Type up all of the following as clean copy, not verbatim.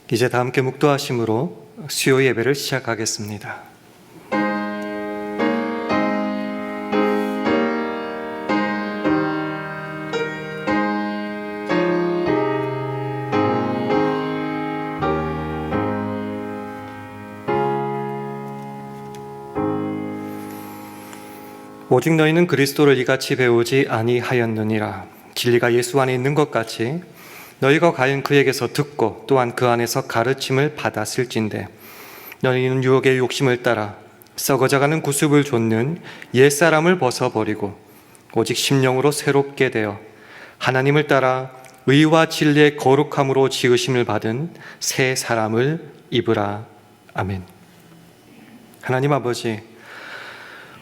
이제 다 함께 묵도하심으로 수요 예배를 시작하겠습니다. 오직 너희는 그리스도를 이같이 배우지 아니하였느니라. 진리가 예수 안에 있는 것 같이 너희가 과연 그에게서 듣고 또한 그 안에서 가르침을 받았을진데, 너희는 유혹의 욕심을 따라 썩어져가는 구습을 좇는 옛사람을 벗어버리고 오직 심령으로 새롭게 되어 하나님을 따라 의와 진리의 거룩함으로 지으심을 받은 새 사람을 입으라. 아멘. 하나님 아버지,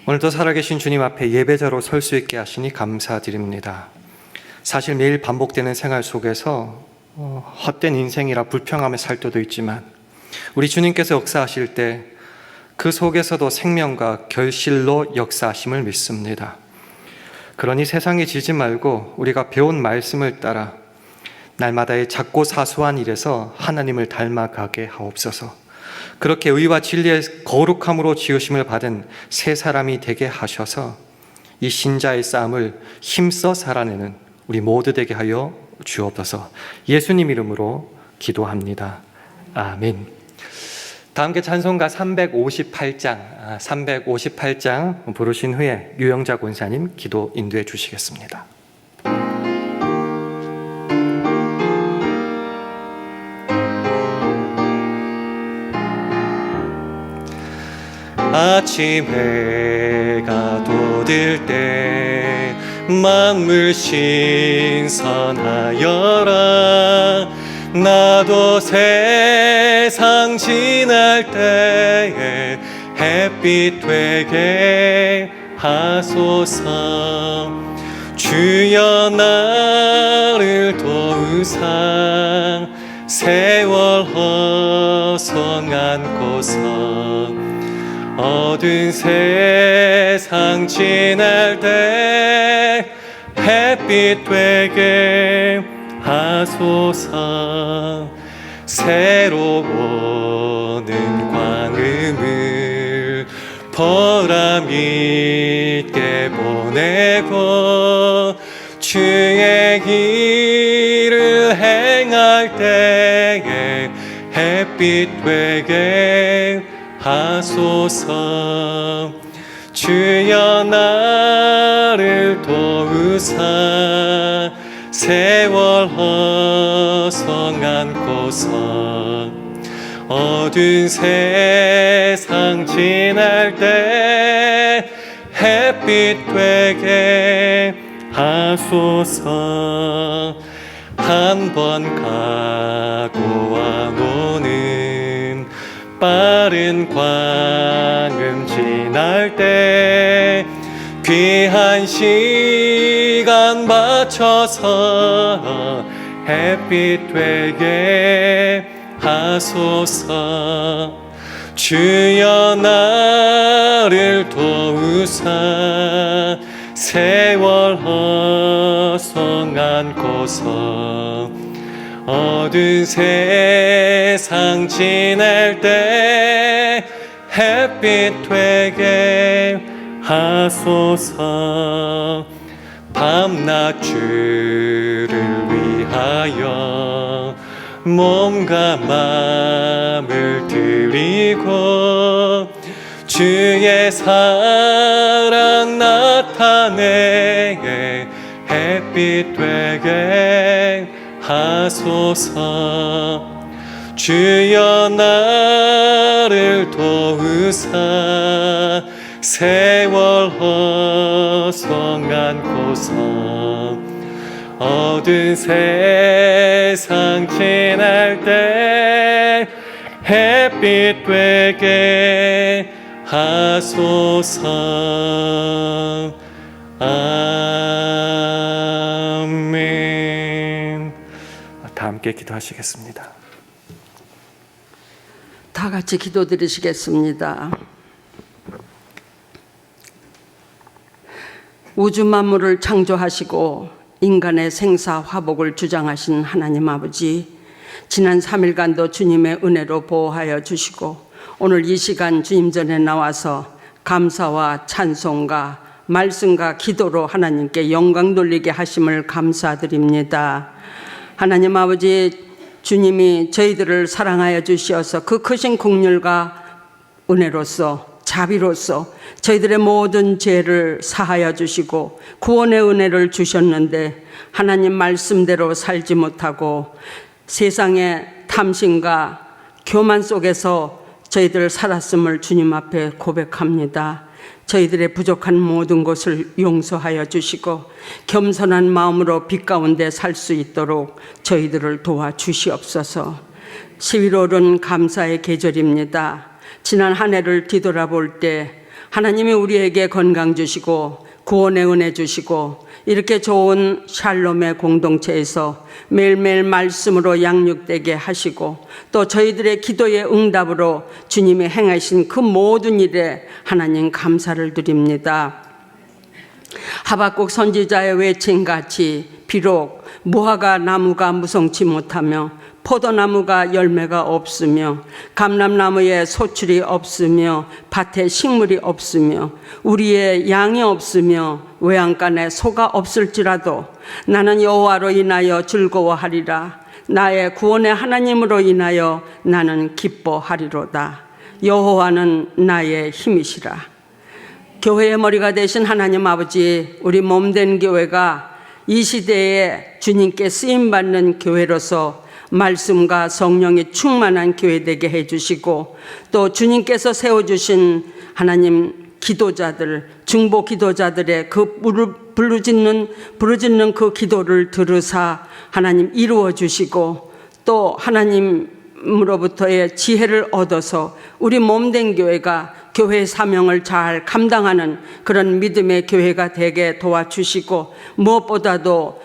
오늘도 살아계신 주님 앞에 예배자로 설 수 있게 하시니 감사드립니다. 사실 매일 반복되는 생활 속에서 헛된 인생이라 불평하며 살 때도 있지만, 우리 주님께서 역사하실 때 그 속에서도 생명과 결실로 역사하심을 믿습니다. 그러니 세상에 지지 말고 우리가 배운 말씀을 따라 날마다의 작고 사소한 일에서 하나님을 닮아가게 하옵소서. 그렇게 의와 진리의 거룩함으로 지으심을 받은 새 사람이 되게 하셔서 이 신자의 싸움을 힘써 살아내는 우리 모두 되게 하여 주옵소서. 예수님 이름으로 기도합니다. 아멘. 다 함께 찬송가 358장 부르신 후에 유영자 권사님 기도 인도해 주시겠습니다. 아침 해가 돋을 때 만물 신선하여라. 나도 세상 지날 때에 햇빛 되게 하소서. 주여 나를 도우사 세월 허송 안고서 어두운 세상 지날 때 햇빛 되게 하소서. 새로 오는 광음을 보람 있게 보내고 주의 길을 행할 때에 햇빛 되게 하소서. 주여 나를 도우사 세월 허송 안고서 어두운 세상 지날 때 햇빛 되게 하소서. 한 번 가고 와노는 빠른 광음 지날 때 귀한 시간 맞춰서 햇빛 되게 하소서. 주여 나를 도우사 세월 허송 안고서 어두운 세상 지날 때 햇빛 되게 하소서. 밤낮 주를 위하여 몸과 마음을 드리고 주의 사랑 나타내 햇빛 되게 하소서. 주여 나를 도우사 세월 허송 안고서 어두운 세상 지날 때 햇빛 되게 하소서. 아멘. 다 함께 기도하시겠습니다. 다 같이 기도드리시겠습니다. 우주 만물을 창조하시고 인간의 생사 화복을 주장하신 하나님 아버지, 지난 3일간도 주님의 은혜로 보호하여 주시고 오늘 이 시간 주님 전에 나와서 감사와 찬송과 말씀과 기도로 하나님께 영광 돌리게 하심을 감사드립니다. 하나님 아버지, 주님이 저희들을 사랑하여 주시어서 그 크신 긍휼과 은혜로서 자비로서 저희들의 모든 죄를 사하여 주시고 구원의 은혜를 주셨는데 하나님 말씀대로 살지 못하고 세상의 탐심과 교만 속에서 저희들 살았음을 주님 앞에 고백합니다. 저희들의 부족한 모든 것을 용서하여 주시고 겸손한 마음으로 빛 가운데 살 수 있도록 저희들을 도와주시옵소서. 11월은 감사의 계절입니다. 지난 한 해를 뒤돌아볼 때 하나님이 우리에게 건강 주시고 구원의 은혜 주시고 이렇게 좋은 샬롬의 공동체에서 매일매일 말씀으로 양육되게 하시고 또 저희들의 기도의 응답으로 주님이 행하신 그 모든 일에 하나님 감사를 드립니다. 하박국 선지자의 외침같이 비록 무화과 나무가 무성치 못하며 포도나무가 열매가 없으며 감람나무에 소출이 없으며 밭에 식물이 없으며 우리의 양이 없으며 외양간에 소가 없을지라도 나는 여호와로 인하여 즐거워하리라. 나의 구원의 하나님으로 인하여 나는 기뻐하리로다. 여호와는 나의 힘이시라. 교회의 머리가 되신 하나님 아버지, 우리 몸된 교회가 이 시대에 주님께 쓰임받는 교회로서 말씀과 성령이 충만한 교회 되게 해주시고 또 주님께서 세워주신 하나님 기도자들, 중보 기도자들의 그 부르짖는 그 기도를 들으사 하나님 이루어 주시고 또 하나님으로부터의 지혜를 얻어서 우리 몸된 교회가 교회의 사명을 잘 감당하는 그런 믿음의 교회가 되게 도와주시고 무엇보다도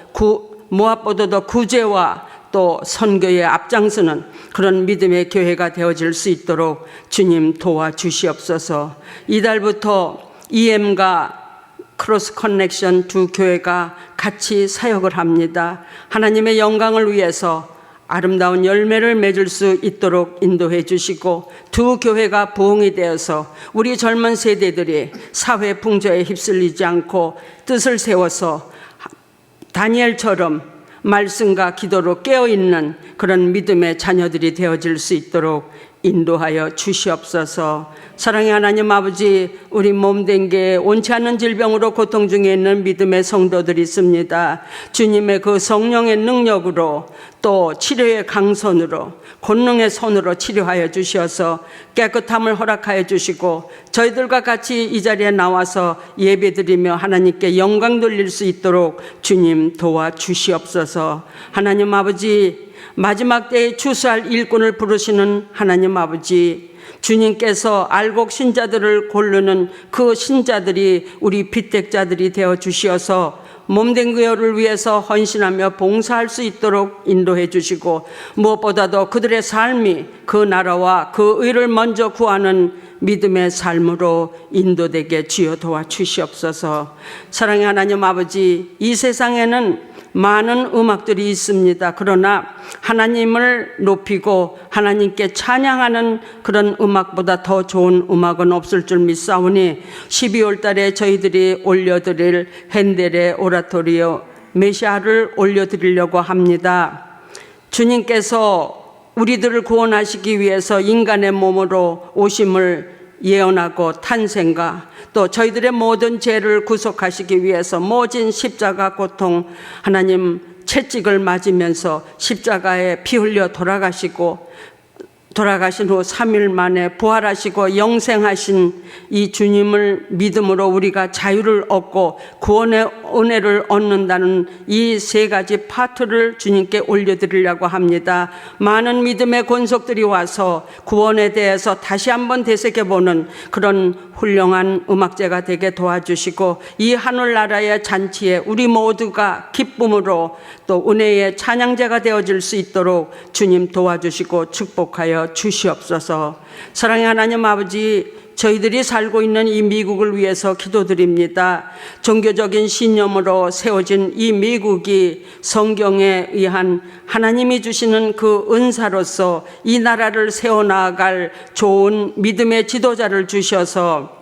구제와 또 선교에 앞장서는 그런 믿음의 교회가 되어질 수 있도록 주님 도와주시옵소서. 이달부터 EM과 크로스 커넥션 두 교회가 같이 사역을 합니다. 하나님의 영광을 위해서 아름다운 열매를 맺을 수 있도록 인도해 주시고 두 교회가 부흥이 되어서 우리 젊은 세대들이 사회 풍조에 휩쓸리지 않고 뜻을 세워서 다니엘처럼 말씀과 기도로 깨어있는 그런 믿음의 자녀들이 되어질 수 있도록 인도하여 주시옵소서. 사랑의 하나님 아버지, 우리 몸된 게 원치 않는 질병으로 고통 중에 있는 믿음의 성도들이 있습니다. 주님의 그 성령의 능력으로 또 치료의 강선으로 권능의 손으로 치료하여 주셔서 깨끗함을 허락하여 주시고 저희들과 같이 이 자리에 나와서 예배드리며 하나님께 영광 돌릴 수 있도록 주님 도와주시옵소서. 하나님 아버지, 마지막 때에 추수할 일꾼을 부르시는 하나님 아버지, 주님께서 알곡 신자들을 고르는 그 신자들이 우리 빗대자들이 되어 주시어서 몸된 교회를 위해서 헌신하며 봉사할 수 있도록 인도해 주시고 무엇보다도 그들의 삶이 그 나라와 그 의를 먼저 구하는 믿음의 삶으로 인도되게 주여 도와주시옵소서. 사랑의 하나님 아버지, 이 세상에는 많은 음악들이 있습니다. 그러나 하나님을 높이고 하나님께 찬양하는 그런 음악보다 더 좋은 음악은 없을 줄 믿사오니 12월 달에 저희들이 올려드릴 핸델의 오라토리오 메시아를 올려드리려고 합니다. 주님께서 우리들을 구원하시기 위해서 인간의 몸으로 오심을 예언하고 탄생과 또 저희들의 모든 죄를 구속하시기 위해서 모진 십자가 고통, 하나님 채찍을 맞으면서 십자가에 피 흘려 돌아가신 후 3일 만에 부활하시고 영생하신 이 주님을 믿음으로 우리가 자유를 얻고 구원의 은혜를 얻는다는 이 세 가지 파트를 주님께 올려드리려고 합니다. 많은 믿음의 권속들이 와서 구원에 대해서 다시 한번 되새겨보는 그런 훌륭한 음악제가 되게 도와주시고 이 하늘나라의 잔치에 우리 모두가 기쁨으로 또 은혜의 찬양제가 되어질 수 있도록 주님 도와주시고 축복하여 주시옵소서. 사랑의 하나님 아버지, 저희들이 살고 있는 이 미국을 위해서 기도드립니다. 종교적인 신념으로 세워진 이 미국이 성경에 의한 하나님이 주시는 그 은사로서 이 나라를 세워나갈 좋은 믿음의 지도자를 주셔서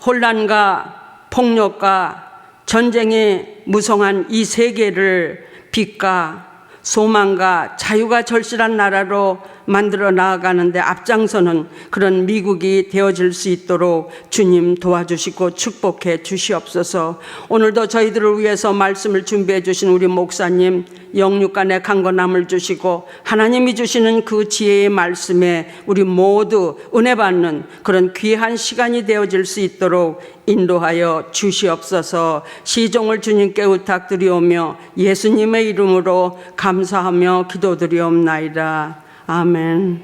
혼란과 폭력과 전쟁에 무성한 이 세계를 빛과 소망과 자유가 절실한 나라로 만들어 나아가는데 앞장서는 그런 미국이 되어질 수 있도록 주님 도와주시고 축복해 주시옵소서. 오늘도 저희들을 위해서 말씀을 준비해 주신 우리 목사님 영육간의 강건함을 주시고 하나님이 주시는 그 지혜의 말씀에 우리 모두 은혜 받는 그런 귀한 시간이 되어질 수 있도록 인도하여 주시옵소서. 시종을 주님께 부탁드리오며 예수님의 이름으로 감사하며 기도드리옵나이다. 아멘.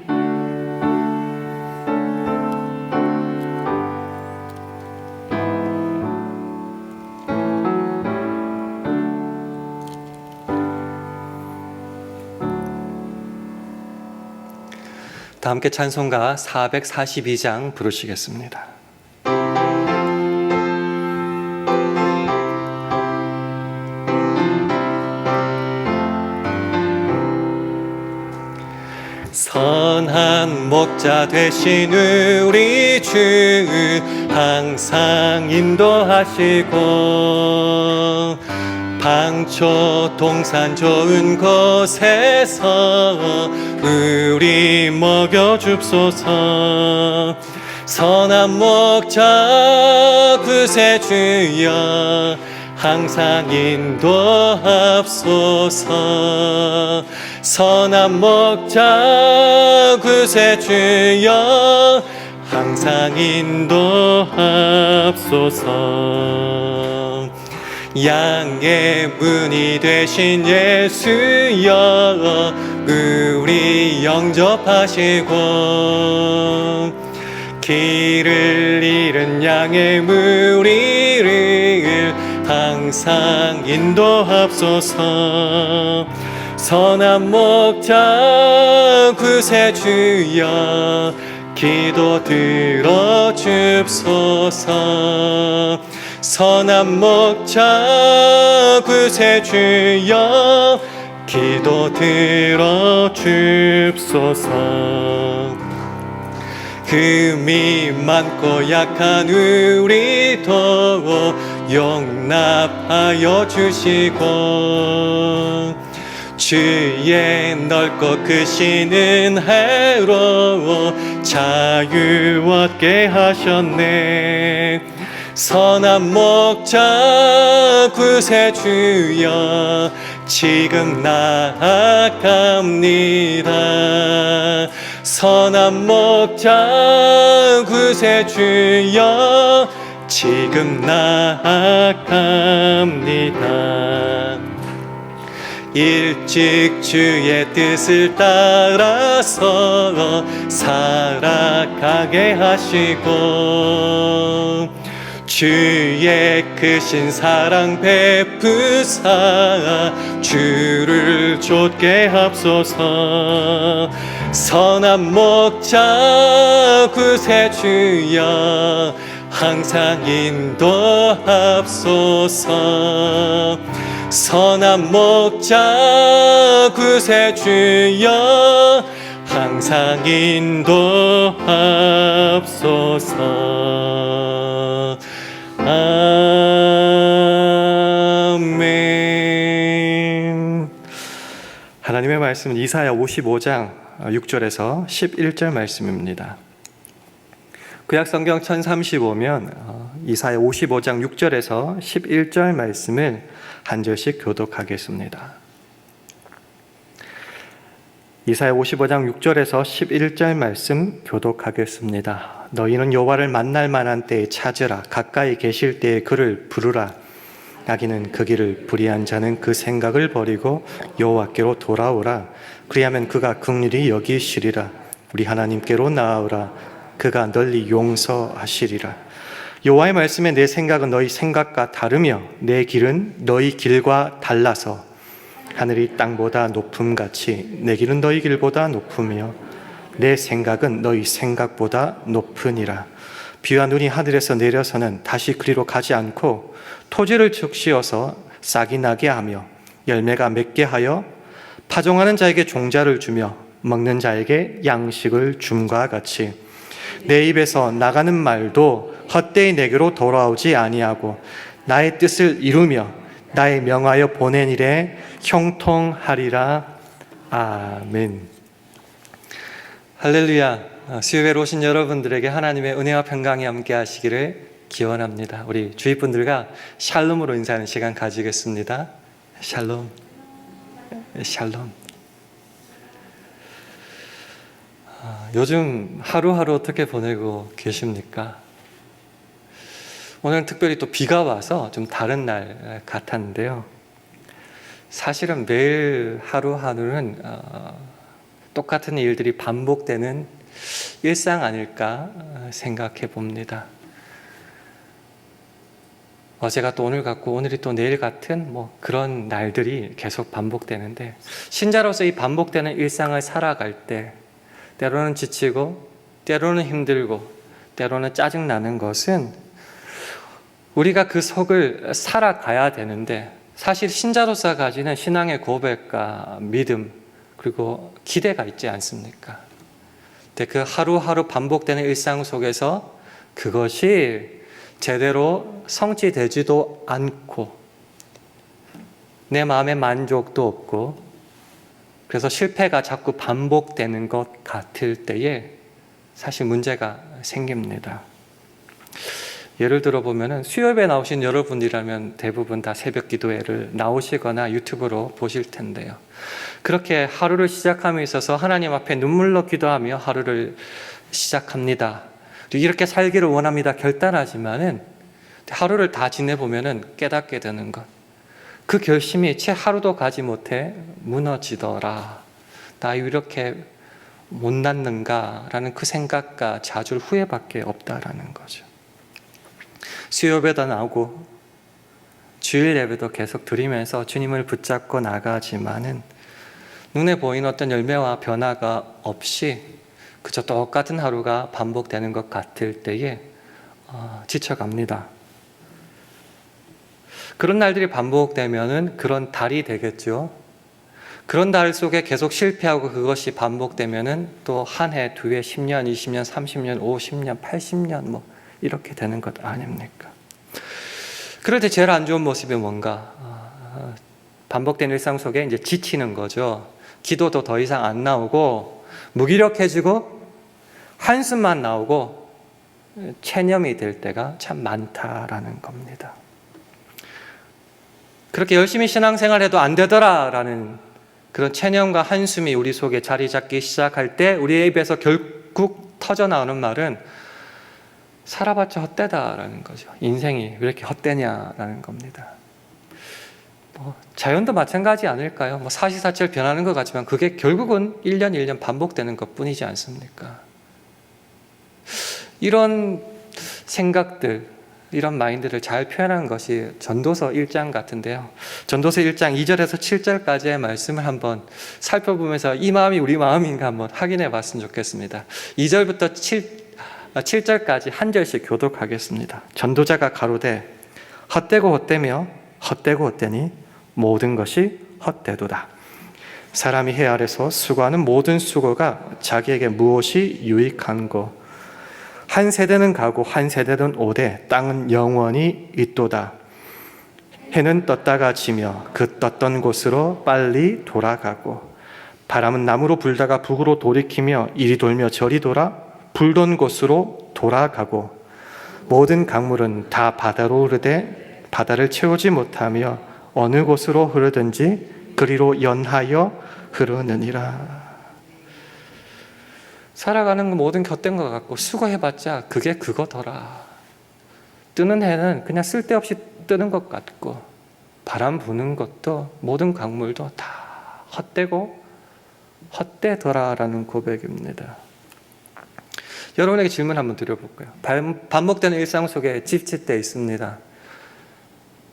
다 함께 찬송가 442장 부르시겠습니다. 선한 목자 되신 우리 주 항상 인도하시고 방초 동산 좋은 곳에서 우리 먹여줍소서. 선한 목자 구세주여 항상 인도하옵소서. 선한 목자 구세주여 항상 인도하옵소서. 양의 문이 되신 예수여 우리 영접하시고 길을 잃은 양의 무리를 항상 인도하옵소서. 선한 목자 구세주여 기도 들어줍소서. 선한 목자 구세주여 기도 들어줍소서. 흠이 많고 약한 우리도 용납하여 주시고 주의 넓고 크신 은혜로 자유 얻게 하셨네. 선한 목자 구세주여 지금 나아갑니다. 선한 목자 구세주여 지금 나아갑니다. 일찍 주의 뜻을 따라서 살아가게 하시고 주의 크신 사랑 베푸사 주를 좇게 하옵소서. 선한 목자 구세주여 항상 인도하옵소서. 선한 목자 구세주여 항상 인도하옵소서. 아멘. 하나님의 말씀은 이사야 55장 6절에서 11절 말씀입니다. 구약성경 1035면 이사야 55장 6절에서 11절 말씀을 한 절씩 교독하겠습니다. 이사야 55장 6절에서 11절 말씀 교독하겠습니다. 너희는 여호와를 만날 만한 때에 찾으라. 가까이 계실 때에 그를 부르라. 악인은 그 길을 불의한 자는 그 생각을 버리고 여호와께로 돌아오라. 그리하면 그가 긍휼히 여기시리라. 우리 하나님께로 나아오라. 그가 널리 용서하시리라. 여호와의 말씀에 내 생각은 너희 생각과 다르며 내 길은 너희 길과 달라서 하늘이 땅보다 높음같이 내 길은 너희 길보다 높으며 내 생각은 너희 생각보다 높으니라. 비와 눈이 하늘에서 내려서는 다시 그리로 가지 않고 토지를 적시어서 싹이 나게 하며 열매가 맺게 하여 파종하는 자에게 종자를 주며 먹는 자에게 양식을 줌과 같이 내 입에서 나가는 말도 헛되이 내게로 돌아오지 아니하고 나의 뜻을 이루며 나의 명하여 보낸 일에 형통하리라. 아멘. 할렐루야. 수요일에 오신 여러분들에게 하나님의 은혜와 평강이 함께 하시기를 기원합니다. 우리 주위 분들과 샬롬으로 인사하는 시간 가지겠습니다. 샬롬. 샬롬. 요즘 하루하루 어떻게 보내고 계십니까? 오늘은 특별히 또 비가 와서 좀 다른 날 같았는데요. 사실은 매일 하루하루는 똑같은 일들이 반복되는 일상 아닐까 생각해 봅니다. 어제가 또 오늘 같고 오늘이 또 내일 같은 그런 날들이 계속 반복되는데, 신자로서 이 반복되는 일상을 살아갈 때 때로는 지치고 때로는 힘들고 때로는 짜증나는 것은 우리가 그 속을 살아가야 되는데, 사실 신자로서 가지는 신앙의 고백과 믿음 그리고 기대가 있지 않습니까? 근데 그 하루하루 반복되는 일상 속에서 그것이 제대로 성취되지도 않고 내 마음에 만족도 없고, 그래서 실패가 자꾸 반복되는 것 같을 때에 사실 문제가 생깁니다. 예를 들어 보면은 수요일에 나오신 여러분이라면 대부분 다 새벽 기도회를 나오시거나 유튜브로 보실 텐데요. 그렇게 하루를 시작함에 있어서 하나님 앞에 눈물로 기도하며 하루를 시작합니다. 이렇게 살기를 원합니다. 결단하지만은 하루를 다 지내보면은 깨닫게 되는 것. 그 결심이 채 하루도 가지 못해 무너지더라. 나 이렇게 못났는가라는 그 생각과 자주 후회밖에 없다라는 거죠. 수요예배도 나오고 주일 예배도 계속 드리면서 주님을 붙잡고 나가지만은 눈에 보이는 어떤 열매와 변화가 없이 그저 똑같은 하루가 반복되는 것 같을 때에 지쳐갑니다. 그런 날들이 반복되면은 그런 달이 되겠죠. 그런 달 속에 계속 실패하고 그것이 반복되면은 또 한 해, 두 해, 10년, 20년, 30년, 50년, 80년 이렇게 되는 것 아닙니까? 그럴 때 제일 안 좋은 모습이 뭔가? 반복된 일상 속에 이제 지치는 거죠. 기도도 더 이상 안 나오고 무기력해지고 한숨만 나오고 체념이 될 때가 참 많다라는 겁니다. 그렇게 열심히 신앙생활해도 안 되더라라는 그런 체념과 한숨이 우리 속에 자리 잡기 시작할 때 우리의 입에서 결국 터져나오는 말은 살아봤자 헛되다라는 거죠. 인생이 왜 이렇게 헛되냐라는 겁니다. 자연도 마찬가지 아닐까요? 사시사철 변하는 것 같지만 그게 결국은 1년 1년 반복되는 것 뿐이지 않습니까? 이런 생각들, 이런 마인드를 잘 표현한 것이 전도서 1장 같은데요. 전도서 1장 2절에서 7절까지의 말씀을 한번 살펴보면서 이 마음이 우리 마음인가 한번 확인해 봤으면 좋겠습니다. 2절부터 7절까지 한 절씩 교독하겠습니다. 전도자가 가로되 헛되고 헛되며 헛되고 헛되니 모든 것이 헛되도다. 사람이 해 아래서 수고하는 모든 수고가 자기에게 무엇이 유익한고, 한 세대는 가고 한 세대는 오되 땅은 영원히 있도다. 해는 떴다가 지며 그 떴던 곳으로 빨리 돌아가고, 바람은 남으로 불다가 북으로 돌이키며 이리 돌며 저리 돌아 불던 곳으로 돌아가고, 모든 강물은 다 바다로 흐르되 바다를 채우지 못하며 어느 곳으로 흐르든지 그리로 연하여 흐르느니라. 살아가는 건 모든 곁된 것 같고 수고해봤자 그게 그거더라. 뜨는 해는 그냥 쓸데없이 뜨는 것 같고, 바람 부는 것도 모든 강물도 다 헛되고 헛되더라라는 고백입니다. 여러분에게 질문 한번 드려볼까요? 반복되는 일상 속에 지칠 때 있습니다.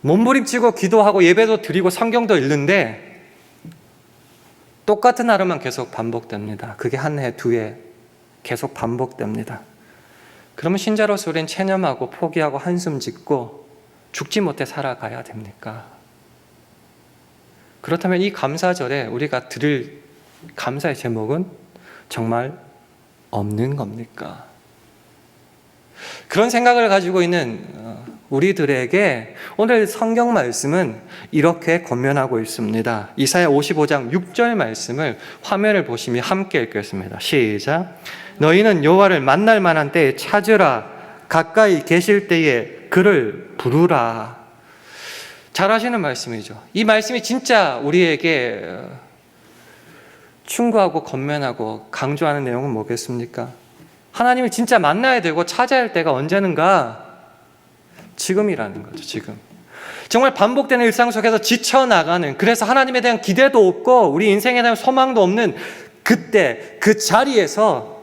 몸부림치고 기도하고 예배도 드리고 성경도 읽는데 똑같은 하루만 계속 반복됩니다. 그게 한 해, 두 해, 계속 반복됩니다. 그러면 신자로서 우리는 체념하고 포기하고 한숨 짓고 죽지 못해 살아가야 됩니까? 그렇다면 이 감사절에 우리가 드릴 감사의 제목은 정말 없는 겁니까? 그런 생각을 가지고 있는 우리들에게 오늘 성경 말씀은 이렇게 권면하고 있습니다. 이사야 55장 6절 말씀을 화면을 보시면 함께 읽겠습니다. 시작. 너희는 여호와를 만날 만한 때에 찾으라. 가까이 계실 때에 그를 부르라. 잘 아시는 말씀이죠. 이 말씀이 진짜 우리에게 충고하고 권면하고 강조하는 내용은 뭐겠습니까? 하나님을 진짜 만나야 되고 찾아야 할 때가 언제는가? 지금이라는 거죠. 지금. 정말 반복되는 일상 속에서 지쳐나가는, 그래서 하나님에 대한 기대도 없고 우리 인생에 대한 소망도 없는 그때 그 자리에서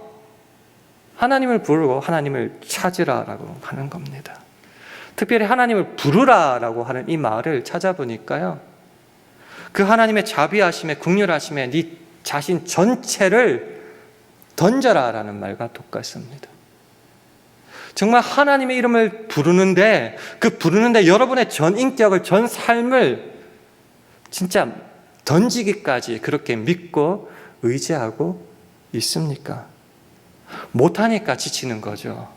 하나님을 부르고 하나님을 찾으라라고 하는 겁니다. 특별히 하나님을 부르라라고 하는 이 말을 찾아보니까요, 그 하나님의 자비하심에 긍휼하심에 네 자신 전체를 던져라라는 말과 똑같습니다. 정말 하나님의 이름을 부르는데, 그 부르는데 여러분의 전 인격을, 전 삶을 진짜 던지기까지 그렇게 믿고 의지하고 있습니까? 못하니까 지치는 거죠.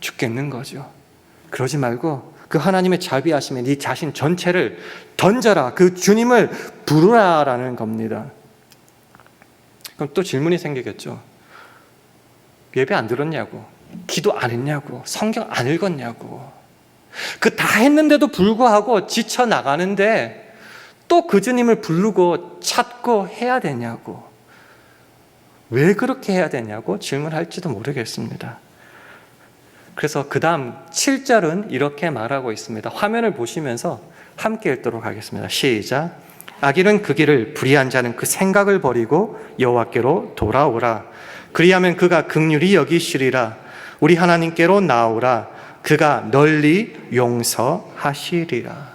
죽겠는 거죠. 그러지 말고 그 하나님의 자비하심에 네 자신 전체를 던져라. 그 주님을 부르라라는 겁니다. 그럼 또 질문이 생기겠죠. 예배 안 들었냐고, 기도 안 했냐고, 성경 안 읽었냐고. 그 다 했는데도 불구하고 지쳐 나가는데 또 그 주님을 부르고 찾고 해야 되냐고. 왜 그렇게 해야 되냐고 질문할지도 모르겠습니다. 그래서 그 다음 7절은 이렇게 말하고 있습니다. 화면을 보시면서 함께 읽도록 하겠습니다. 시작. 악인은 그 길을, 불의한 자는 그 생각을 버리고 여호와께로 돌아오라. 그리하면 그가 긍휼히 여기시리라. 우리 하나님께로 나오라. 그가 널리 용서하시리라.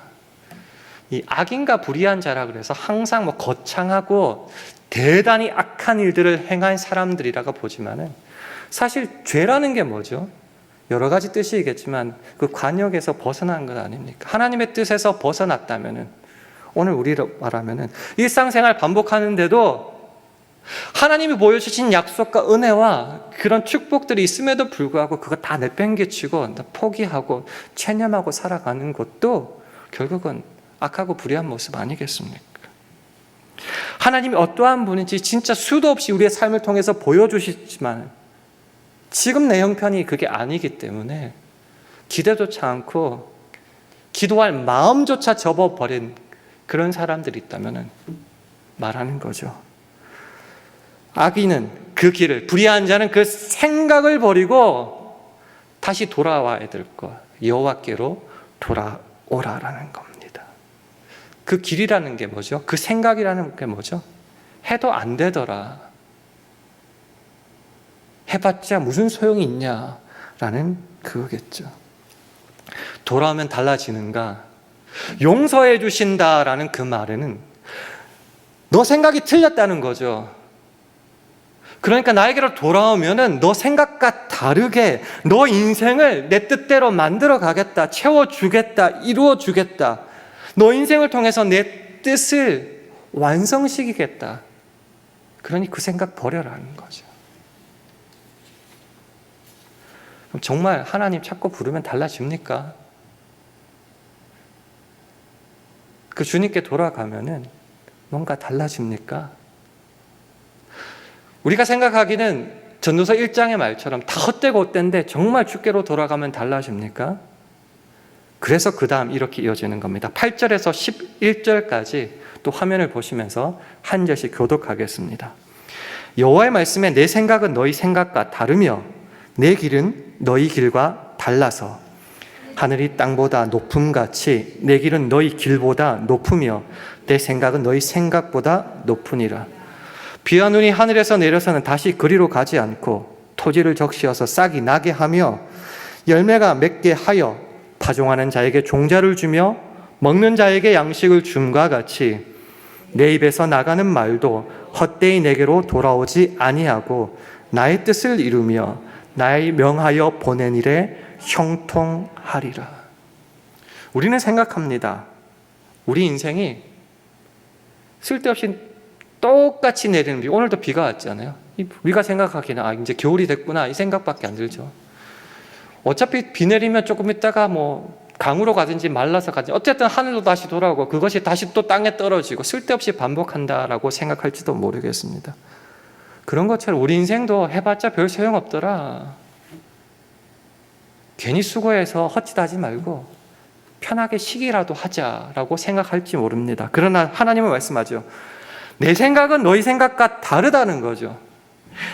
이 악인과 불의한 자라 그래서 항상 거창하고 대단히 악한 일들을 행한 사람들이라고 보지만은, 사실 죄라는 게 뭐죠? 여러 가지 뜻이겠지만 그 관역에서 벗어난 것 아닙니까? 하나님의 뜻에서 벗어났다면은, 오늘 우리로 말하면은 일상생활 반복하는데도 하나님이 보여주신 약속과 은혜와 그런 축복들이 있음에도 불구하고 그거 다 내팽개치고 포기하고 체념하고 살아가는 것도 결국은 악하고 불의한 모습 아니겠습니까? 하나님이 어떠한 분인지 진짜 수도 없이 우리의 삶을 통해서 보여주시지만 지금 내 형편이 그게 아니기 때문에 기대조차 않고 기도할 마음조차 접어버린 그런 사람들이 있다면 말하는 거죠. 악인은 그 길을, 불의한 자는 그 생각을 버리고 다시 돌아와야 될 것, 여호와께로 돌아오라라는 겁니다. 그 길이라는 게 뭐죠? 그 생각이라는 게 뭐죠? 해도 안 되더라, 해봤자 무슨 소용이 있냐라는 그거겠죠. 돌아오면 달라지는가? 용서해 주신다라는 그 말에는 너 생각이 틀렸다는 거죠. 그러니까 나에게로 돌아오면은 너 생각과 다르게 너 인생을 내 뜻대로 만들어 가겠다, 채워주겠다, 이루어주겠다. 너 인생을 통해서 내 뜻을 완성시키겠다. 그러니 그 생각 버려라는 거죠. 그럼 정말 하나님 찾고 부르면 달라집니까? 그 주님께 돌아가면은 뭔가 달라집니까? 우리가 생각하기는 전도서 1장의 말처럼 다 헛되고 헛된데 정말 주께로 돌아가면 달라집니까? 그래서 그 다음 이렇게 이어지는 겁니다. 8절에서 11절까지 또 화면을 보시면서 한 절씩 교독하겠습니다. 여호와의 말씀에 내 생각은 너희 생각과 다르며 내 길은 너희 길과 달라서 하늘이 땅보다 높음같이 내 길은 너희 길보다 높으며 내 생각은 너희 생각보다 높으니라. 비와 눈이 하늘에서 내려서는 다시 그리로 가지 않고 토지를 적시어서 싹이 나게 하며 열매가 맺게 하여 파종하는 자에게 종자를 주며 먹는 자에게 양식을 줌과 같이 내 입에서 나가는 말도 헛되이 내게로 돌아오지 아니하고 나의 뜻을 이루며 나의 명하여 보낸 일에 형통하리라. 우리는 생각합니다. 우리 인생이 쓸데없이 똑같이 내리는 비, 오늘도 비가 왔잖아요. 우리가 생각하기에는 이제 겨울이 됐구나 이 생각밖에 안 들죠. 어차피 비 내리면 조금 있다가 강으로 가든지 말라서 가든지 어쨌든 하늘로 다시 돌아오고 그것이 다시 또 땅에 떨어지고 쓸데없이 반복한다라고 생각할지도 모르겠습니다. 그런 것처럼 우리 인생도 해봤자 별 소용없더라. 괜히 수고해서 헛짓하지 말고 편하게 쉬기라도 하자라고 생각할지 모릅니다. 그러나 하나님은 말씀하죠. 내 생각은 너희 생각과 다르다는 거죠.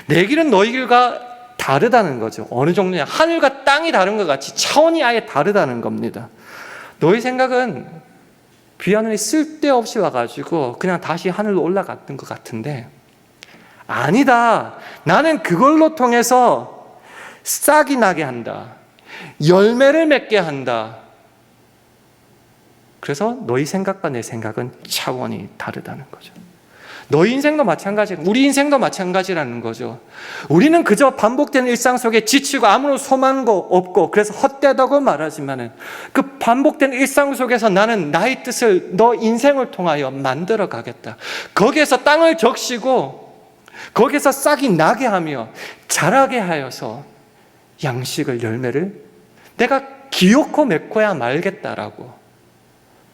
내 길은 너희 길과 다르다는 거죠. 어느 정도냐, 하늘과 땅이 다른 것 같이 차원이 아예 다르다는 겁니다. 너희 생각은 비하늘이 쓸데없이 와가지고 그냥 다시 하늘로 올라갔던 것 같은데 아니다. 나는 그걸로 통해서 싹이 나게 한다. 열매를 맺게 한다. 그래서 너희 생각과 내 생각은 차원이 다르다는 거죠. 너희 인생도 마찬가지고 우리 인생도 마찬가지라는 거죠. 우리는 그저 반복되는 일상 속에 지치고 아무런 소망도 없고 그래서 헛되다고 말하지만 그 반복된 일상 속에서 나는 나의 뜻을 너 인생을 통하여 만들어 가겠다. 거기에서 땅을 적시고 거기에서 싹이 나게 하며 자라게 하여서 양식을 열매를 내가 기어코 맺고야 말겠다라고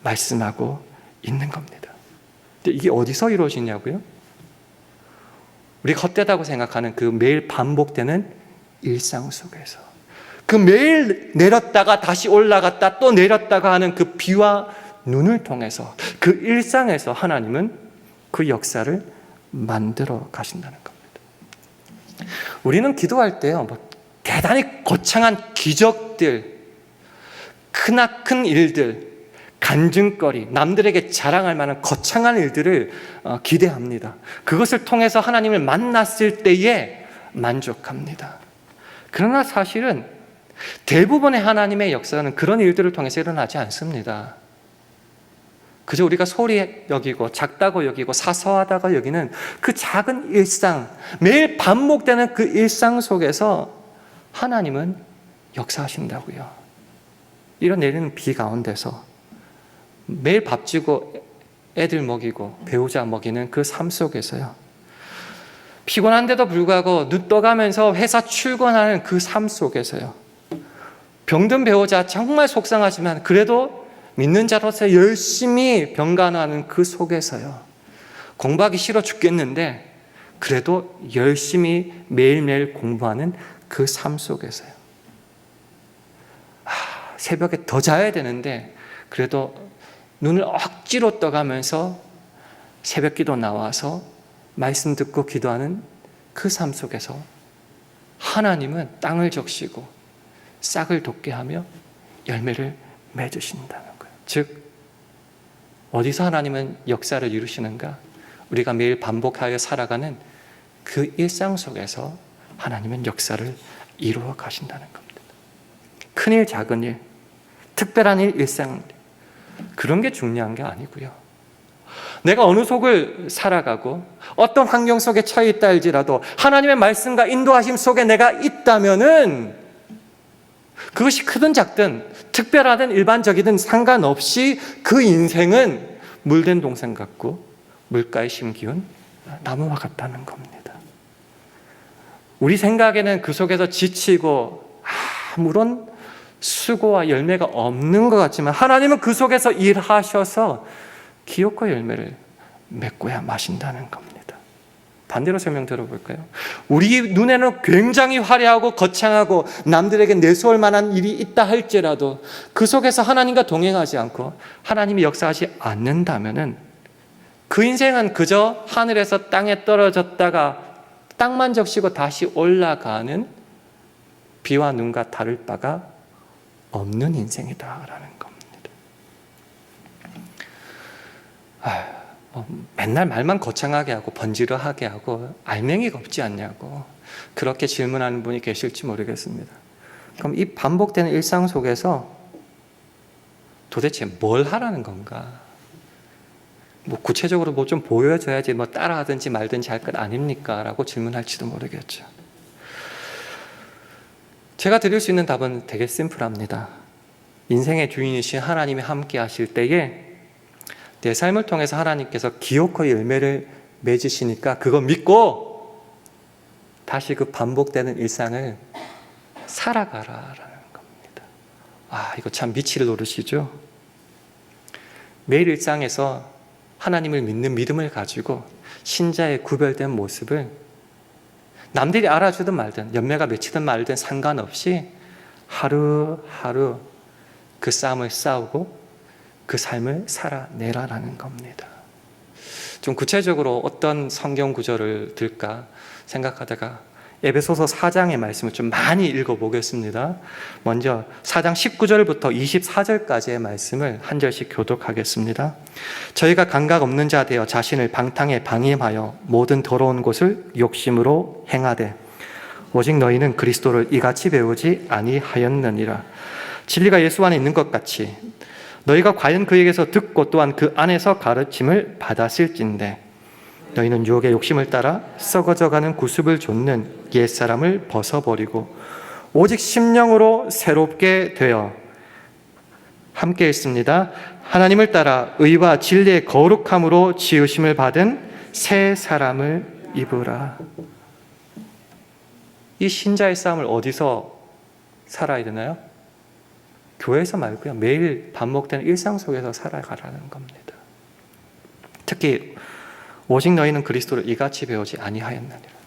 말씀하고 있는 겁니다. 이게 어디서 이루어지냐고요? 우리가 헛되다고 생각하는 그 매일 반복되는 일상 속에서 그 매일 내렸다가 다시 올라갔다 또 내렸다가 하는 그 비와 눈을 통해서 그 일상에서 하나님은 그 역사를 만들어 가신다는 겁니다. 우리는 기도할 때요, 대단히 거창한 기적들, 크나큰 일들, 간증거리, 남들에게 자랑할 만한 거창한 일들을 기대합니다. 그것을 통해서 하나님을 만났을 때에 만족합니다. 그러나 사실은 대부분의 하나님의 역사는 그런 일들을 통해서 일어나지 않습니다. 그저 우리가 소리 여기고 작다고 여기고 사소하다고 여기는 그 작은 일상, 매일 반복되는 그 일상 속에서 하나님은 역사하신다고요. 이런 내리는 비 가운데서 매일 밥 주고 애들 먹이고 배우자 먹이는 그 삶 속에서요, 피곤한데도 불구하고 눈 떠가면서 회사 출근하는 그 삶 속에서요, 병든 배우자 정말 속상하지만 그래도 믿는 자로서 열심히 병간하는 그 속에서요, 공부하기 싫어 죽겠는데 그래도 열심히 매일매일 공부하는 그 삶 속에서요, 새벽에 더 자야 되는데 그래도 눈을 억지로 떠가면서 새벽 기도 나와서 말씀 듣고 기도하는 그 삶 속에서 하나님은 땅을 적시고 싹을 돋게 하며 열매를 맺으신다는 거예요. 즉 어디서 하나님은 역사를 이루시는가? 우리가 매일 반복하여 살아가는 그 일상 속에서 하나님은 역사를 이루어 가신다는 겁니다. 큰일 작은 일, 특별한 일, 일상, 그런 게 중요한 게 아니고요. 내가 어느 속을 살아가고 어떤 환경 속에 처해 있다 할지라도 하나님의 말씀과 인도하심 속에 내가 있다면은 그것이 크든 작든 특별하든 일반적이든 상관없이 그 인생은 물된 동산 같고 물가에 심기운 나무와 같다는 겁니다. 우리 생각에는 그 속에서 지치고 아무런 수고와 열매가 없는 것 같지만 하나님은 그 속에서 일하셔서 기업과 열매를 맺고야 마신다는 겁니다. 반대로 설명 들어볼까요? 우리 눈에는 굉장히 화려하고 거창하고 남들에게 내세울 만한 일이 있다 할지라도 그 속에서 하나님과 동행하지 않고 하나님이 역사하지 않는다면은 그 인생은 그저 하늘에서 땅에 떨어졌다가 땅만 적시고 다시 올라가는 비와 눈과 다를 바가 없는 인생이다라는 겁니다. 맨날 말만 거창하게 하고 번지르하게 하고 알맹이가 없지 않냐고 그렇게 질문하는 분이 계실지 모르겠습니다. 그럼 이 반복되는 일상 속에서 도대체 뭘 하라는 건가? 구체적으로 좀 보여줘야지 따라하든지 말든지 할 것 아닙니까? 라고 질문할지도 모르겠죠. 제가 드릴 수 있는 답은 되게 심플합니다. 인생의 주인이신 하나님이 함께 하실 때에 내 삶을 통해서 하나님께서 기어코 열매를 맺으시니까 그거 믿고 다시 그 반복되는 일상을 살아가라라는 겁니다. 이거 참 미치를 노르시죠? 매일 일상에서 하나님을 믿는 믿음을 가지고 신자의 구별된 모습을 남들이 알아주든 말든 열매가 맺히든 말든 상관없이 하루하루 그 싸움을 싸우고 그 삶을 살아내라라는 겁니다. 좀 구체적으로 어떤 성경 구절을 들까 생각하다가 에베소서 4장의 말씀을 좀 많이 읽어보겠습니다. 먼저 4장 19절부터 24절까지의 말씀을 한 절씩 교독하겠습니다. 저희가 감각 없는 자 되어 자신을 방탕에 방임하여 모든 더러운 것을 욕심으로 행하되 오직 너희는 그리스도를 이같이 배우지 아니하였느니라. 진리가 예수 안에 있는 것 같이 너희가 과연 그에게서 듣고 또한 그 안에서 가르침을 받았을진데 너희는 유혹의 욕심을 따라 썩어져가는 구습을 좇는 옛사람을 벗어버리고 오직 심령으로 새롭게 되어 함께 있습니다. 하나님을 따라 의와 진리의 거룩함으로 지으심을 받은 새 사람을 입으라. 이 신자의 싸움을 어디서 살아야 되나요? 교회에서 말고요. 매일 반복되는 일상 속에서 살아가라는 겁니다. 특히 오직 너희는 그리스도를 이같이 배우지 아니하였느니라.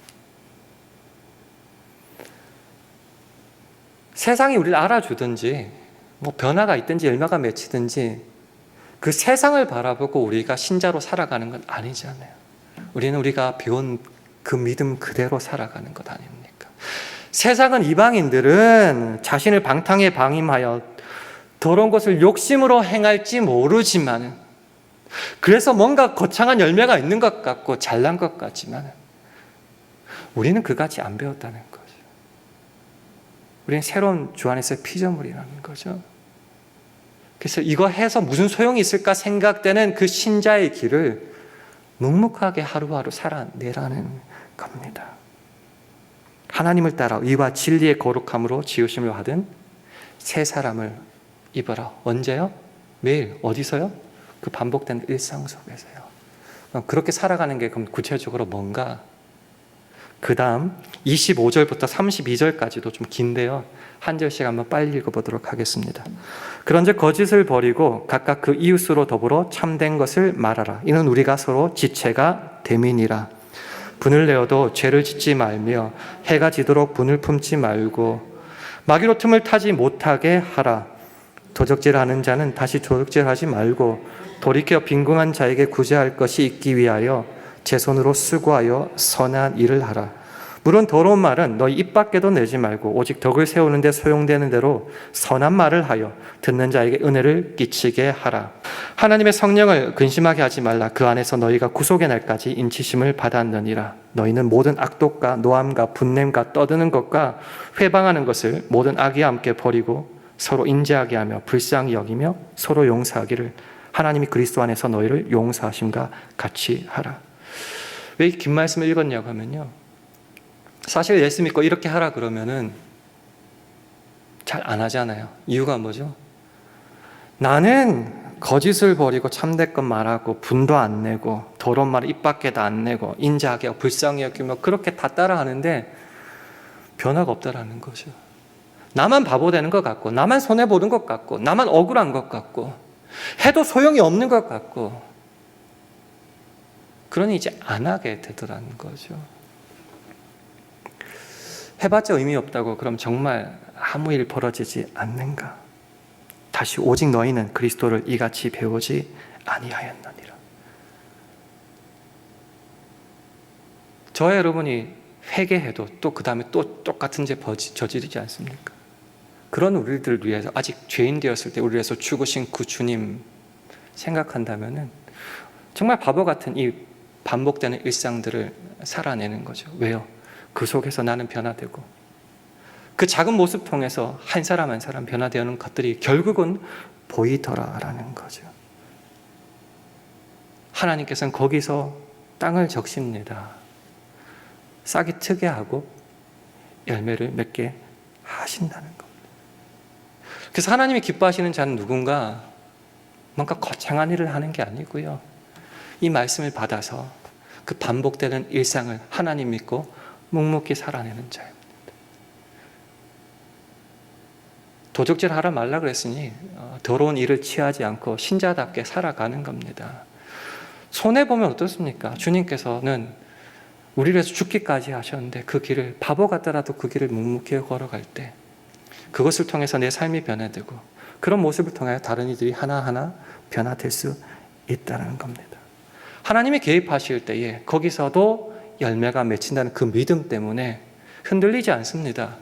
세상이 우리를 알아주든지 변화가 있든지 열매가 맺히든지 그 세상을 바라보고 우리가 신자로 살아가는 건 아니잖아요. 우리는 우리가 배운 그 믿음 그대로 살아가는 것 아닙니까? 세상은 이방인들은 자신을 방탕에 방임하여 더러운 것을 욕심으로 행할지 모르지만 그래서 뭔가 거창한 열매가 있는 것 같고 잘난 것 같지만 우리는 그같이 안 배웠다는 거죠. 우리는 새로운 주 안에서의 피조물이라는 거죠. 그래서 이거 해서 무슨 소용이 있을까 생각되는 그 신자의 길을 묵묵하게 하루하루 살아내라는 겁니다. 하나님을 따라 의와 진리의 거룩함으로 지으심을 받은 새 사람을 입어라. 언제요? 매일. 어디서요? 그 반복된 일상 속에서요. 그렇게 살아가는 게 그럼 구체적으로 뭔가? 그 다음 25절부터 32절까지도 좀 긴데요. 한 절씩 한번 빨리 읽어보도록 하겠습니다. 그런즉 거짓을 버리고 각각 그 이웃으로 더불어 참된 것을 말하라. 이는 우리가 서로 지체가 됨이니라. 분을 내어도 죄를 짓지 말며 해가 지도록 분을 품지 말고 마귀로 틈을 타지 못하게 하라. 도적질하는 자는 다시 도적질하지 말고 돌이켜 빈궁한 자에게 구제할 것이 있기 위하여 제 손으로 수고하여 선한 일을 하라. 물론 더러운 말은 너희 입 밖에도 내지 말고 오직 덕을 세우는 데 소용되는 대로 선한 말을 하여 듣는 자에게 은혜를 끼치게 하라. 하나님의 성령을 근심하게 하지 말라. 그 안에서 너희가 구속의 날까지 인치심을 받았느니라. 너희는 모든 악독과 노함과 분냄과 떠드는 것과 회방하는 것을 모든 악의와 함께 버리고 서로 인자하게 하며 불쌍히 여기며 서로 용서하기를 하나님이 그리스도 안에서 너희를 용서하심과 같이 하라. 왜 이 긴 말씀을 읽었냐고 하면요, 사실 예수 믿고 이렇게 하라 그러면은 잘 안 하잖아요. 이유가 뭐죠? 나는 거짓을 버리고 참된 것 말하고 분도 안 내고 더러운 말 입 밖에도 안 내고 인자하게 하고 불쌍히 여기며 그렇게 다 따라하는데 변화가 없다라는 거죠. 나만 바보 되는 것 같고 나만 손해보는 것 같고 나만 억울한 것 같고 해도 소용이 없는 것 같고 그러니 이제 안 하게 되더라는 거죠. 해봤자 의미 없다고 그럼 정말 아무 일 벌어지지 않는가? 다시 오직 너희는 그리스도를 이같이 배우지 아니하였느니라. 저와 여러분이 회개해도 또 그 다음에 또 똑같은 죄 저지르지 않습니까? 그런 우리들을 위해서 아직 죄인 되었을 때 우리를 위해서 죽으신 그 주님 생각한다면은 정말 바보 같은 이 반복되는 일상들을 살아내는 거죠. 왜요? 그 속에서 나는 변화되고 그 작은 모습 통해서 한 사람 한 사람 변화되는 것들이 결국은 보이더라라는 거죠. 하나님께서는 거기서 땅을 적십니다. 싹이 트게 하고 열매를 맺게 하신다는 겁니다. 그래서 하나님이 기뻐하시는 자는 누군가 뭔가 거창한 일을 하는 게 아니고요. 이 말씀을 받아서 그 반복되는 일상을 하나님 믿고 묵묵히 살아내는 자입니다. 도적질 하라 말라 그랬으니 더러운 일을 취하지 않고 신자답게 살아가는 겁니다. 손해보면 어떻습니까? 주님께서는 우리를 위해서 죽기까지 하셨는데 그 길을 바보 같더라도 그 길을 묵묵히 걸어갈 때 그것을 통해서 내 삶이 변화되고 그런 모습을 통하여 다른 이들이 하나하나 변화될 수 있다는 겁니다. 하나님이 개입하실 때에 거기서도 열매가 맺힌다는 그 믿음 때문에 흔들리지 않습니다.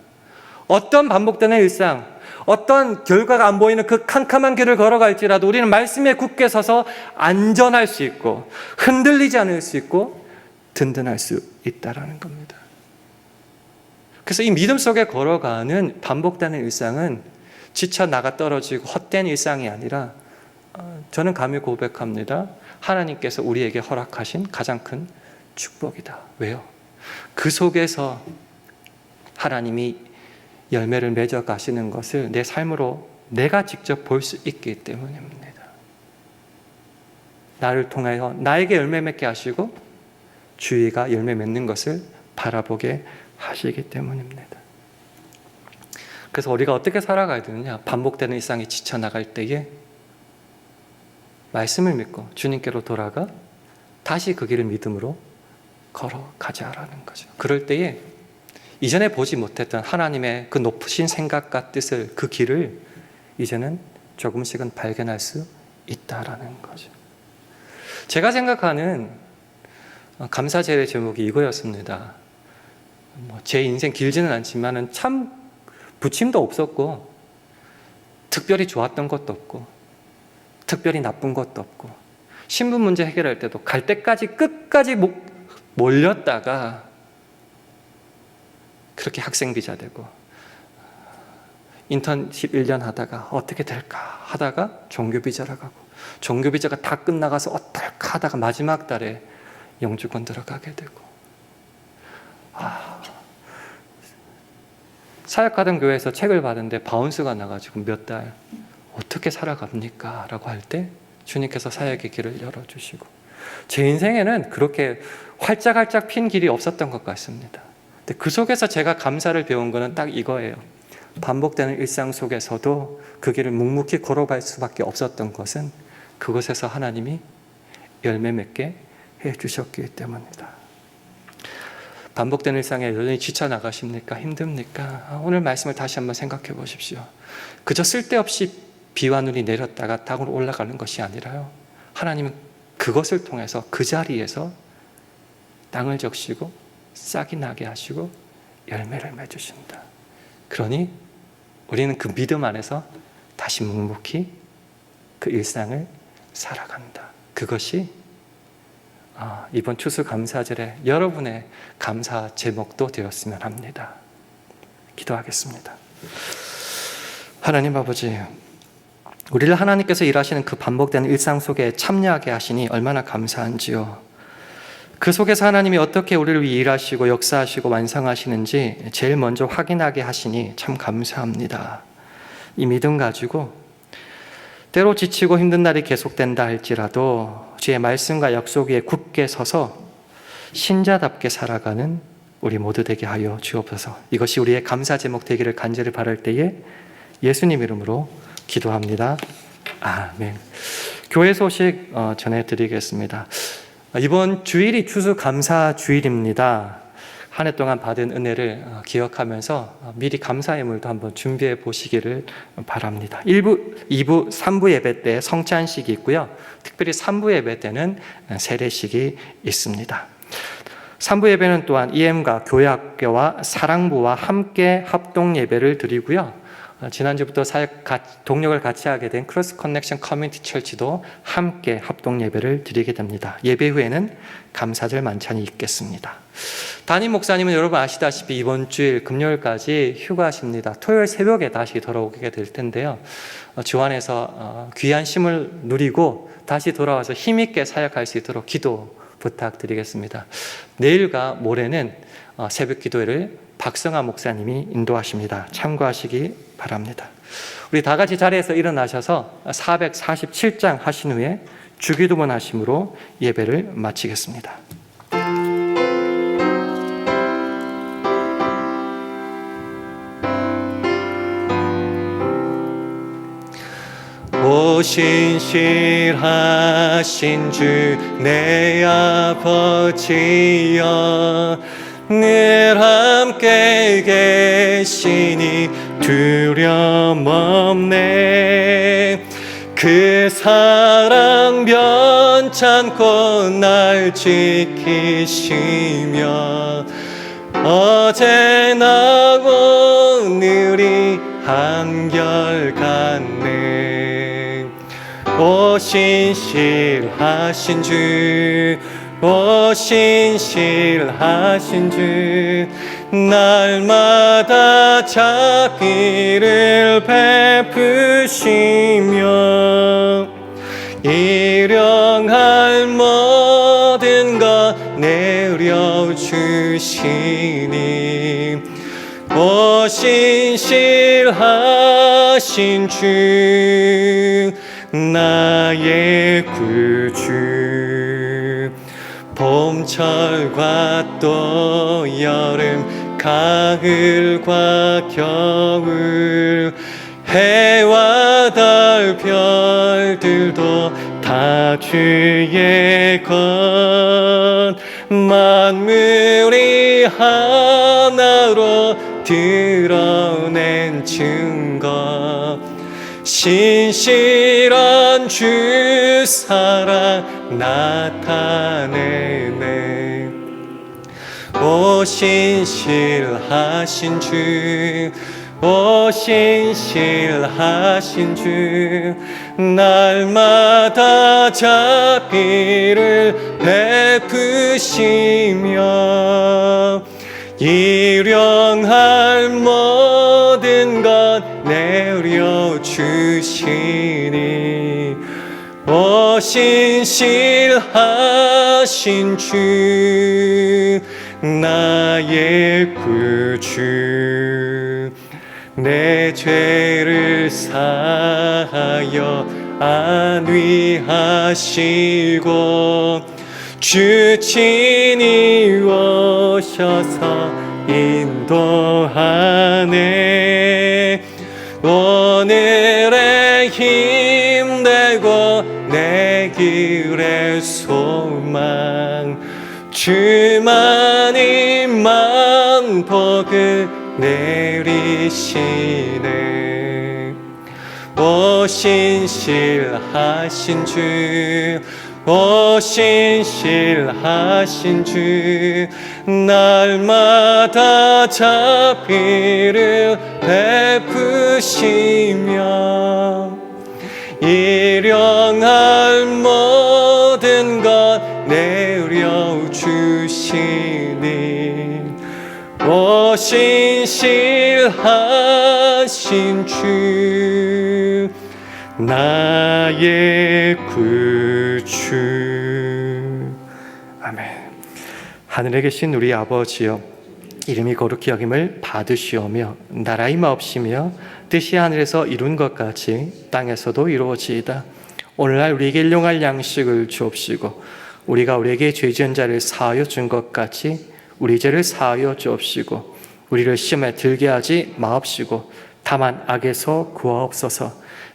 어떤 반복되는 일상, 어떤 결과가 안 보이는 그 캄캄한 길을 걸어갈지라도 우리는 말씀에 굳게 서서 안전할 수 있고 흔들리지 않을 수 있고 든든할 수 있다는 겁니다. 그래서 이 믿음 속에 걸어가는 반복되는 일상은 지쳐 나가 떨어지고 헛된 일상이 아니라 저는 감히 고백합니다. 하나님께서 우리에게 허락하신 가장 큰 축복이다. 왜요? 그 속에서 하나님이 열매를 맺어 가시는 것을 내 삶으로 내가 직접 볼 수 있기 때문입니다. 나를 통하여 나에게 열매 맺게 하시고 주위가 열매 맺는 것을 바라보게 하시기 때문입니다. 그래서 우리가 어떻게 살아가야 되느냐? 반복되는 일상에 지쳐나갈 때에 말씀을 믿고 주님께로 돌아가 다시 그 길을 믿음으로 걸어가자라는 거죠. 그럴 때에 이전에 보지 못했던 하나님의 그 높으신 생각과 뜻을, 그 길을 이제는 조금씩은 발견할 수 있다라는 거죠. 제가 생각하는 감사제의 제목이 이거였습니다. 제 인생 길지는 않지만 참 부침도 없었고 특별히 좋았던 것도 없고 특별히 나쁜 것도 없고 신분 문제 해결할 때도 갈 때까지 끝까지 몰렸다가 그렇게 학생 비자 되고 인턴십 1년 하다가 어떻게 될까 하다가 종교 비자로 가고 종교 비자가 다 끝나가서 어떨까 하다가 마지막 달에 영주권 들어가게 되고 사역하던 교회에서 책을 받은데 바운스가 나가지고 몇 달 어떻게 살아갑니까? 라고 할 때 주님께서 사역의 길을 열어주시고 제 인생에는 그렇게 활짝활짝 핀 길이 없었던 것 같습니다. 근데 그 속에서 제가 감사를 배운 거는 딱 이거예요. 반복되는 일상 속에서도 그 길을 묵묵히 걸어갈 수밖에 없었던 것은 그곳에서 하나님이 열매 맺게 해주셨기 때문이다. 반복되는 일상에 여전히 지쳐나가십니까? 힘듭니까? 오늘 말씀을 다시 한번 생각해 보십시오. 그저 쓸데없이 비와 눈이 내렸다가 땅으로 올라가는 것이 아니라요. 하나님은 그것을 통해서 그 자리에서 땅을 적시고 싹이 나게 하시고 열매를 맺으신다. 그러니 우리는 그 믿음 안에서 다시 묵묵히 그 일상을 살아간다. 그것이 이번 추수감사절에 여러분의 감사 제목도 되었으면 합니다. 기도하겠습니다. 하나님 아버지, 우리를 하나님께서 일하시는 그 반복되는 일상 속에 참여하게 하시니 얼마나 감사한지요. 그 속에서 하나님이 어떻게 우리를 위해 일하시고 역사하시고 완성하시는지 제일 먼저 확인하게 하시니 참 감사합니다. 이 믿음 가지고 때로 지치고 힘든 날이 계속된다 할지라도 주의 말씀과 약속 위에 굳게 서서 신자답게 살아가는 우리 모두 되게 하여 주옵소서. 이것이 우리의 감사 제목 되기를 간절히 바랄 때에 예수님 이름으로 기도합니다. 아멘. 교회 소식 전해드리겠습니다. 이번 주일이 추수감사 주일입니다. 한 해 동안 받은 은혜를 기억하면서 미리 감사의 물도 한번 준비해 보시기를 바랍니다. 1부, 2부, 3부 예배 때 성찬식이 있고요. 특별히 3부 예배 때는 세례식이 있습니다. 3부 예배는 또한 EM과 교회학교와 사랑부와 함께 합동 예배를 드리고요. 지난주부터 사역 동력을 같이 하게 된 크로스 커넥션 커뮤니티 철치도 함께 합동 예배를 드리게 됩니다. 예배 후에는 감사절 만찬이 있겠습니다. 담임 목사님은 여러분 아시다시피 이번 주일 금요일까지 휴가십니다. 토요일 새벽에 다시 돌아오게 될 텐데요. 주 안에서 귀한 쉼을 누리고 다시 돌아와서 힘있게 사역할 수 있도록 기도 부탁드리겠습니다. 내일과 모레는 새벽 기도회를 박성아 목사님이 인도하십니다. 참고하시기 바랍니다. 우리 다 같이 자리에서 일어나셔서 447장 하신 후에 주기도문 하심으로 예배를 마치겠습니다. 오 신실하신 주 내 아버지여, 늘 함께 계시니 두려움 없네. 그 사랑 변찮고 날 지키시며 어제나 오늘이 한결같네. 오 신실하신 주, 오 신실하신 주, 날마다 자비를 베푸시며 일용할 모든 것 내려주시니 오 신실하신 주, 나의 구주. 봄철과 또 여름, 가을과 겨울, 해와 달 별들도 다 주의 것. 만물이 하나로 드러낸 증거. 신실한 주 사랑 나타내네. 오 신실하신 주, 오 신실하신 주, 날마다 자비를 베푸시며 일용할 모든 것 내려주시니 오 신실하신 주, 나의 구주. 내 죄를 사하여 안위하시고 주 친히 오셔서 인도하네. 오늘의 힘되고 내 길의 소망, 주만이만 복을 내리시네. 오 신실하신 주, 오 신실하신 주, 날마다 자비를 베푸시며 일용할 모든 것 내려주시니 오 신실하신 주, 나의 구주. 아멘. 하늘에 계신 우리 아버지여, 이름이 거룩히 여김을 받으시오며 나라의 마옵시며 뜻이 하늘에서 이룬 것 같이 땅에서도 이루어지이다. 오늘날 우리에게 일용할 양식을 주옵시고 우리가 우리에게 죄 지은 자를 사하여 준 것 같이 우리 죄를 사하여 주옵시고 우리를 시험에 들게 하지 마옵시고 다만 악에서 구하옵소서.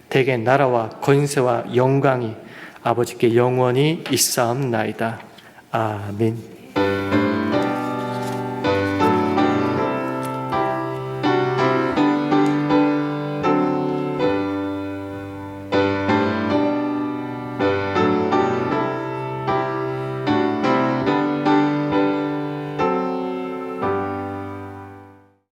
대개 나라와 권세와 영광이 아버지께 영원히 있사옵나이다. 아멘.